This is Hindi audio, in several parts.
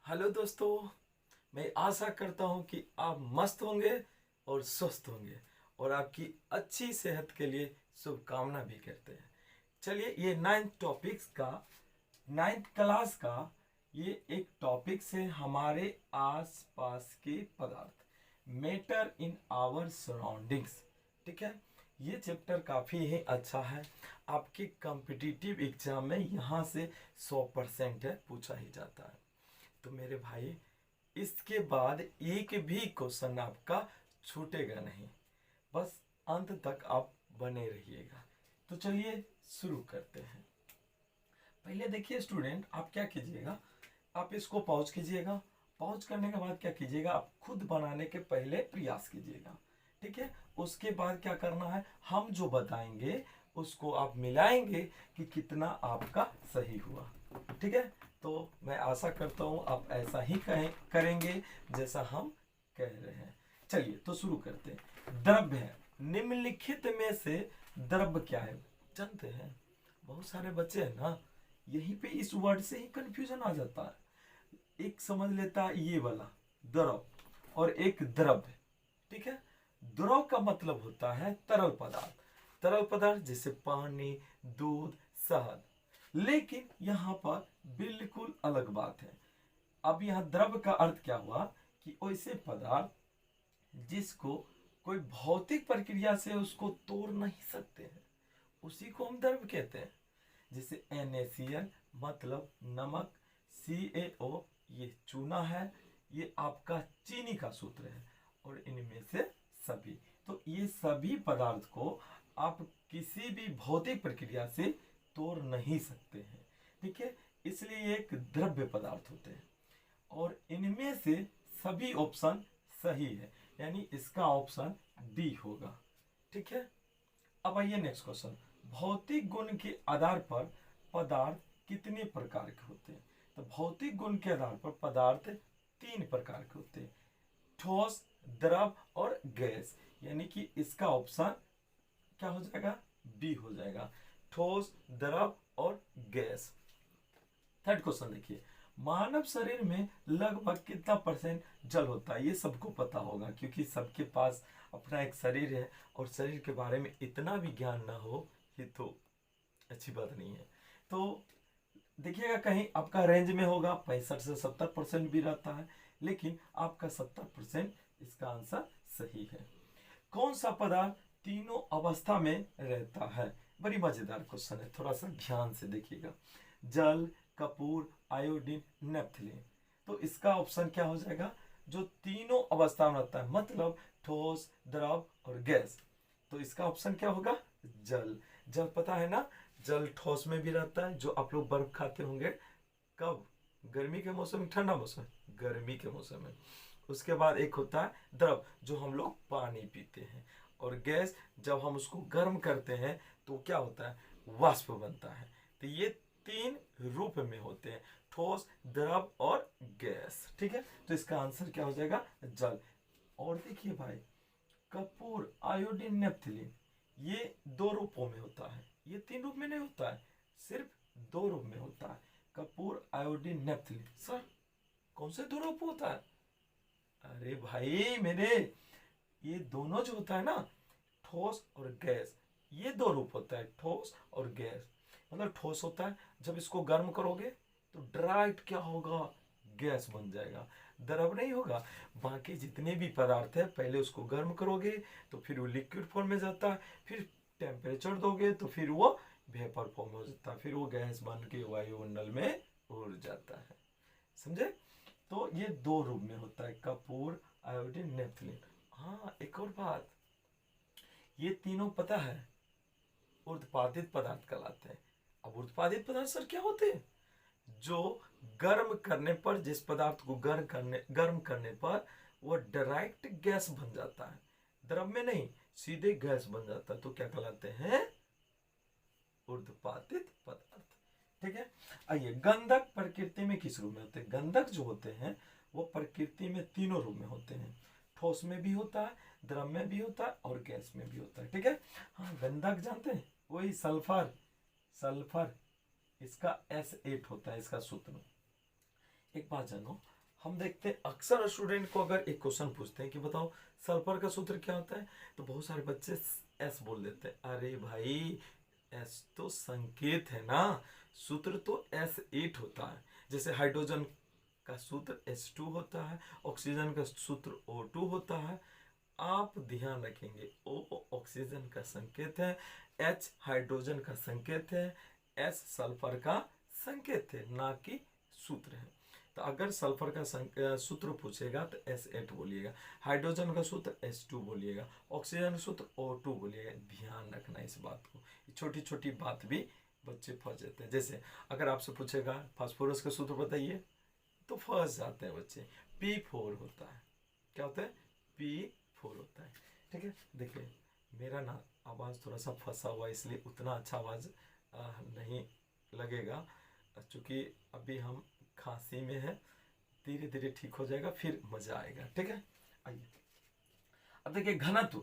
हेलो दोस्तों, मैं आशा करता हूँ कि आप मस्त होंगे और स्वस्थ होंगे और आपकी अच्छी सेहत के लिए शुभकामना भी करते हैं। चलिए, ये नाइन्थ क्लास का ये एक टॉपिक से हमारे आसपास के पदार्थ, मैटर इन आवर सराउंडिंग्स। ठीक है, ये चैप्टर काफ़ी ही अच्छा है। आपके कॉम्पिटिटिव एग्जाम में यहाँ से 100% है, पूछा ही जाता है। तो मेरे भाई, इसके बाद एक भी क्वेश्चन आपका छूटेगा नहीं, बस अंत तक आप बने रहिएगा। तो चलिए शुरू करते हैं। पहले देखिए स्टूडेंट, आप क्या कीजिएगा, आप इसको पॉज कीजिएगा। पॉज करने के बाद क्या कीजिएगा, आप खुद बनाने के पहले प्रयास कीजिएगा। ठीक है, उसके बाद क्या करना है, हम जो बताएंगे उसको आप मिलाएंगे कि कितना आपका सही हुआ। ठीक है, तो मैं आशा करता हूँ आप ऐसा ही करेंगे जैसा हम कह रहे हैं। चलिए तो शुरू करते हैं। द्रव्य है, निम्नलिखित में से द्रव्य क्या है, जानते हैं? बहुत सारे बच्चे हैं ना, यहीं पे इस वर्ड से ही कंफ्यूजन आ जाता है। एक समझ लेता है ये वाला द्रव और एक द्रव्य। ठीक है, द्रव का मतलब होता है तरल पदार्थ। तरल पदार्थ जैसे पानी, दूध, शहद। लेकिन यहाँ पर बिल्कुल अलग बात है। अब यहाँ द्रव्य का अर्थ क्या हुआ कि ऐसे पदार्थ जिसको कोई भौतिक प्रक्रिया से उसको तोड़ नहीं सकते हैं, उसी को हम द्रव्य कहते हैं। जैसे NaCl मतलब नमक, CaO ये चूना है, ये आपका चीनी का सूत्र है। और इनमें से सभी, तो ये सभी पदार्थ को आप किसी भी भौतिक प्रक्रिया से तोड़ नहीं सकते हैं। ठीक है, इसलिए एक द्रव्य पदार्थ होते हैं। और इनमें से सभी ऑप्शन सही है, यानी इसका ऑप्शन डी होगा। ठीक है, अब आइए नेक्स्ट क्वेश्चन। भौतिक गुण के आधार पर पदार्थ कितने प्रकार के होते हैं? तो भौतिक गुण के आधार पर पदार्थ 3 प्रकार के होते हैं, ठोस, द्रव और गैस। यानी कि इसका ऑप्शन क्या हो जाएगा, बी हो जाएगा, ठोस, द्रव और गैस। थर्ड क्वेश्चन देखिए, मानव शरीर में लगभग कितना परसेंट जल होता है? ये सबको पता होगा क्योंकि सबके पास अपना एक शरीर है, और शरीर के बारे में इतना भी ज्ञान ना हो ये तो अच्छी बात नहीं है। तो देखिएगा, कहीं आपका रेंज में होगा 65 से 70% भी रहता है, लेकिन आपका 70% इसका आंसर सही है। कौन सा पदार्थ तीनों अवस्था में रहता है? बड़ी मजेदार क्वेश्चन है, थोड़ा सा ध्यान से देखिएगा। जल, कपूर, आयोडीन, नेपथलीन। तो इसका ऑप्शन क्या हो जाएगा, जो तीनों अवस्था में रहता है, मतलब ठोस, द्रव और गैस। तो इसका ऑप्शन क्या होगा, जल। जल पता है ना, जल ठोस में भी रहता है, जो आप लोग बर्फ खाते होंगे। कब? गर्मी के मौसम में, ठंडा मौसम, गर्मी के मौसम में। उसके बाद एक होता है द्रव, जो हम लोग पानी पीते हैं। और गैस, जब हम उसको गर्म करते हैं तो क्या होता है, वाष्प बनता है। तो ये 3 रूप में होते हैं, ठोस, द्रव और गैस। ठीक है, तो इसका आंसर क्या हो जाएगा, जल। और देखिए भाई, कपूर, आयोडीन, नेपथलीन, ये 2 रूपों में होता है, ये 3 रूप में नहीं होता है, सिर्फ 2 रूप में होता है, कपूर, आयोडीन, नेपथलीन। सर कौन से 2 रूप होता है? अरे भाई मेरे, ये दोनों जो होता है ना, ठोस और गैस, ये 2 रूप होता है, ठोस और गैस। मतलब ठोस होता है, जब इसको गर्म करोगे तो डायरेक्ट क्या होगा, गैस बन जाएगा, द्रव नहीं होगा। बाकी जितने भी पदार्थ है, पहले उसको गर्म करोगे तो फिर वो लिक्विड फॉर्म में जाता है, फिर टेम्परेचर दोगे तो फिर वो वेपर फॉर्म हो जाता है, फिर वो गैस बन के वायुमंडल में उड़ जाता है। समझे? तो ये 2 रूप में होता है, कपूर, आयोडीन, नेपथलीन। हाँ, एक और बात, ये तीनों पता है ऊर्ध्वपातित पदार्थ कहलाते हैं। अब ऊर्ध्वपातित पदार्थ सर क्या होते हैं? जो गर्म करने पर, जिस पदार्थ को गर्म करने पर वो डायरेक्ट गैस बन जाता है, द्रव में नहीं, सीधे गैस बन जाता है, तो क्या कहलाते हैं, ऊर्ध्वपातित पदार्थ। ठीक है, आइए, गंधक प्रकृति में किस रूप में होते हैं? गंधक जो होते हैं वो प्रकृति में तीनों रूप में होते हैं, ठोस में भी होता है, द्रव में भी होता है और गैस में भी होता है। ठीक है, हाँ, गंधक जानते हैं, वही सल्फर। सल्फर, इसका S8 होता है, इसका सूत्र। एक बात जानो, हम देखते हैं अक्सर स्टूडेंट को अगर एक क्वेश्चन पूछते हैं कि बताओ सल्फर का सूत्र क्या होता है, तो बहुत सारे बच्चे एस बोल देते हैं। अरे भाई एस तो संकेत है ना, सूत्र तो S8 होता है। जैसे हाइड्रोजन का सूत्र H2 होता है, ऑक्सीजन का सूत्र O2 होता है। आप ध्यान रखेंगे, O ऑक्सीजन का संकेत है, H हाइड्रोजन का संकेत है, S सल्फर का संकेत है, ना कि सूत्र है। तो अगर सल्फर का सूत्र पूछेगा तो S8 बोलिएगा, हाइड्रोजन का सूत्र H2 बोलिएगा, ऑक्सीजन का सूत्र O2 बोलिएगा। ध्यान रखना इस बात को, छोटी छोटी बात भी बच्चे फंस जाते हैं। जैसे अगर आपसे पूछेगा फास्फोरस का सूत्र बताइए, तो फंस जाते हैं बच्चे। P4 होता है। क्या होता है? P4 होता है। ठीक है, देखिए मेरा ना आवाज़ थोड़ा सा फंसा हुआ, इसलिए उतना अच्छा आवाज़ नहीं लगेगा, क्योंकि अभी हम खांसी में है। धीरे धीरे ठीक हो जाएगा, फिर मजा आएगा। ठीक है, आइए अब देखिए घनत्व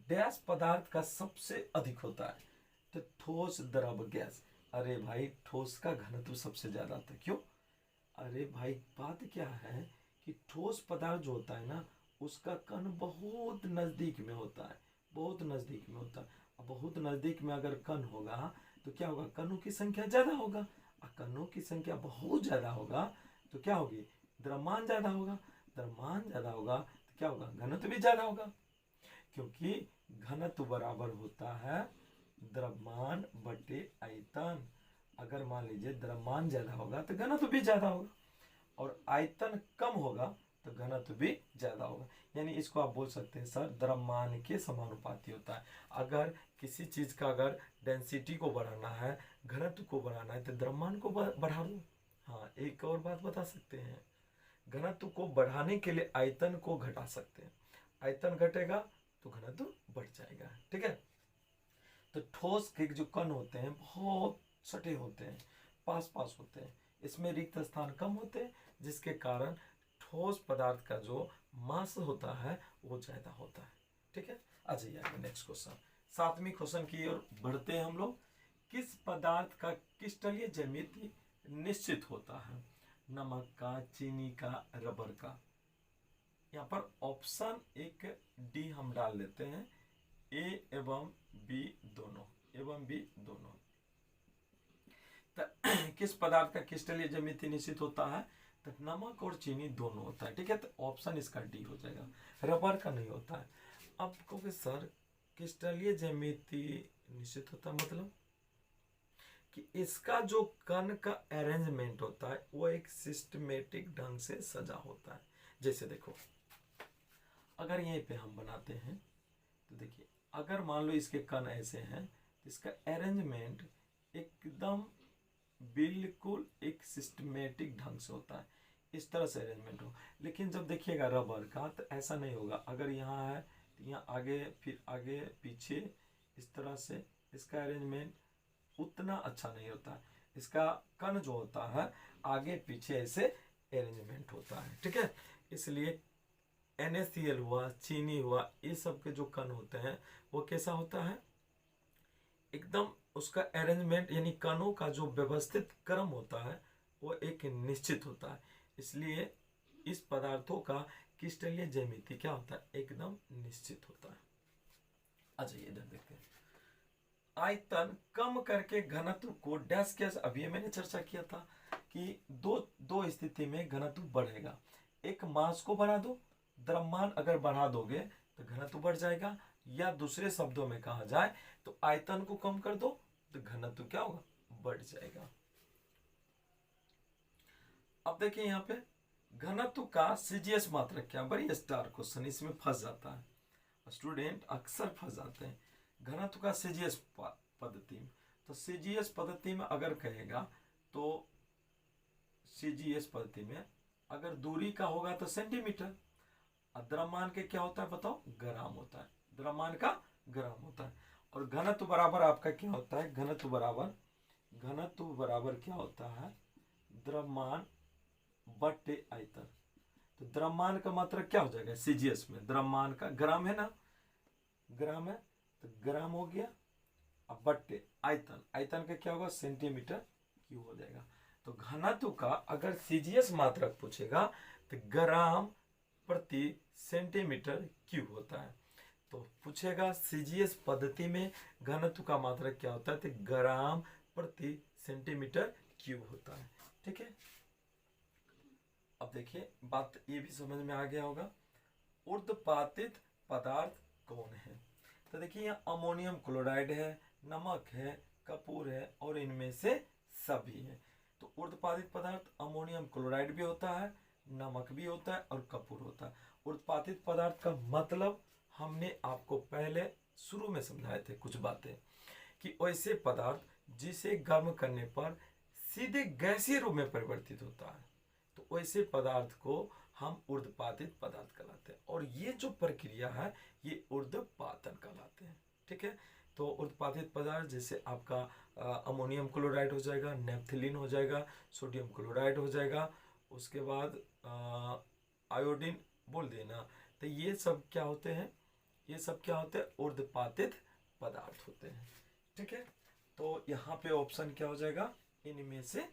डैश पदार्थ का सबसे अधिक होता है, तो ठोस द्रव गैस। अरे भाई ठोस का घनत्व सबसे ज्यादा होता है, क्यों? अरे भाई बात क्या है कि ठोस पदार्थ जो होता है ना, उसका कण बहुत नजदीक में होता है, बहुत नजदीक में होता है। अब बहुत नजदीक में अगर कण होगा तो क्या होगा? कणों की संख्या ज्यादा होगा, और कणों की संख्या बहुत ज्यादा होगा तो क्या होगी? द्रव्यमान ज्यादा होगा। द्रव्यमान ज्यादा होगा तो क्या होगा? घनत्व भी ज्यादा होगा, क्योंकि घनत्व बराबर होता है द्रव्यमान बटे आयतन। अगर मान लीजिए द्रव्यमान ज्यादा होगा तो घनत्व भी ज्यादा होगा, और आयतन कम होगा तो घनत्व भी ज्यादा होगा। यानी इसको आप बोल सकते हैं सर द्रव्यमान के समानुपाती होता है। अगर किसी चीज का अगर डेंसिटी को बढ़ाना है, घनत्व को बढ़ाना है, तो द्रव्यमान को बढ़ा दो। हाँ, एक और बात बता सकते हैं, घनत्व को बढ़ाने के लिए आयतन को घटा सकते हैं। आयतन घटेगा तो घनत्व बढ़ जाएगा। ठीक है, तो ठोस के जो कण होते हैं बहुत सटे होते हैं, पास पास होते हैं, इसमें रिक्त स्थान कम होते हैं, जिसके कारण ठोस पदार्थ का जो मास होता है वो ज्यादा होता है। ठीक है, आ जाइए आगे नेक्स्ट क्वेश्चन, 7वीं क्वेश्चन की ओर बढ़ते हैं हम लोग। किस पदार्थ का क्रिस्टलीय ज्यामिति निश्चित होता है? नमक का, चीनी का, रबर का। यहाँ पर ऑप्शन एक डी हम डाल देते हैं, ए एवं बी दोनों, एवं बी दोनों। किस पदार्थ का क्रिस्टलीय ज्यामिति निश्चित होता है? तो नमक और चीनी दोनों होता है। ठीक है, तो ऑप्शन इसका डी हो जाएगा, रबर का नहीं होता है। अब कहोगे सर क्रिस्टलीय ज्यामिति निश्चित होता है मतलब कि इसका जो कण का अरेंजमेंट होता है वो एक सिस्टमेटिक ढंग से सजा होता है। जैसे देखो अगर यहीं पे हम बनाते हैं तो देखिए, अगर मान लो इसके कण ऐसे हैं तो इसका अरेंजमेंट एकदम बिल्कुल एक सिस्टमेटिक ढंग से होता है, इस तरह से अरेंजमेंट हो। लेकिन जब देखिएगा रबर का तो ऐसा नहीं होगा। अगर यहाँ है तो यहाँ आगे फिर आगे पीछे, इस तरह से इसका अरेंजमेंट उतना अच्छा नहीं होता है। इसका कण जो होता है आगे पीछे ऐसे अरेंजमेंट होता है। ठीक है, इसलिए NaCl हुआ, चीनी हुआ, ये सब के जो कण होते हैं वो कैसा होता है? एकदम उसका अरेंजमेंट यानी कणों का जो व्यवस्थित क्रम होता है वो एक निश्चित होता है। इसलिए इस पदार्थों का क्रिस्टलीय ज्यामिति क्या होता है? एकदम निश्चित होता है। अच्छा ये इधर देखते हैं, आयतन कम करके घनत्व को डैश किया। अभी मैंने चर्चा किया था कि दो स्थिति में घनत्व बढ़ेगा। एक मास को बढ़ा दो, द्रव्यमान अगर बढ़ा दोगे तो घनत्व बढ़ जाएगा, या दूसरे शब्दों में कहा जाए तो आयतन को कम कर दो तो घनत्व क्या होगा? बढ़ जाएगा। अब देखिए यहाँ पे घनत्व का सीजीएस मात्रक क्या? बड़ी स्टार क्वेश्चन, इसमें फंस जाता है स्टूडेंट, अक्सर फंस जाते हैं। घनत्व का सीजीएस पद्धति में, तो सीजीएस पद्धति में अगर कहेगा तो सीजीएस पद्धति में अगर दूरी का होगा तो सेंटीमीटर, द्रव्यमान के क्या होता है बताओ? ग्राम होता है, द्रव्यमान का ग्राम होता है। और घनत्व बराबर आपका क्या होता है? घनत्व बराबर क्या होता है? द्रव्यमान बटे आयतन। तो द्रव्यमान का मात्रा क्या हो जाएगा सीजीएस में? द्रव्यमान का ग्राम है ना, ग्राम है तो ग्राम हो गया, अब बटे आयतन, आयतन का क्या होगा? सेंटीमीटर क्यूब हो जाएगा। तो घनत्व का अगर सीजीएस मात्रक पूछेगा तो ग्राम प्रति सेंटीमीटर क्यूब होता है। तो पूछेगा सीजीएस पद्धति में घनत्व का मात्रक क्या होता है, तो ग्राम प्रति सेंटीमीटर क्यूब होता है। ठीक है, अब देखिए बात ये भी समझ में आ गया होगा। ऊर्ध्वपातित पदार्थ कौन है, तो देखिए यहाँ अमोनियम क्लोराइड है, नमक है, कपूर है और इनमें से सभी है। तो ऊर्ध्वपातित पदार्थ अमोनियम क्लोराइड भी होता है, नमक भी होता है और कपूर होता है। ऊर्ध्वपातित पदार्थ का मतलब हमने आपको पहले शुरू में समझाए थे कुछ बातें, कि वैसे पदार्थ जिसे गर्म करने पर सीधे गैसीय रूप में परिवर्तित होता है, तो वैसे पदार्थ को हम ऊर्ध्वपातित पदार्थ कहलाते हैं। और ये जो प्रक्रिया है ये ऊर्ध्वपातन कहलाते हैं। ठीक है, तो ऊर्ध्वपातित पदार्थ जैसे आपका अमोनियम क्लोराइड हो जाएगा, नेप्थलीन हो जाएगा, सोडियम क्लोराइड हो जाएगा, उसके बाद आयोडीन बोल देना, तो ये सब क्या होते हैं, ये सब क्या होते हैं, ऊर्ध्वपातित पदार्थ होते हैं। ठीक है, तो यहाँ पे ऑप्शन क्या हो जाएगा, इनमें से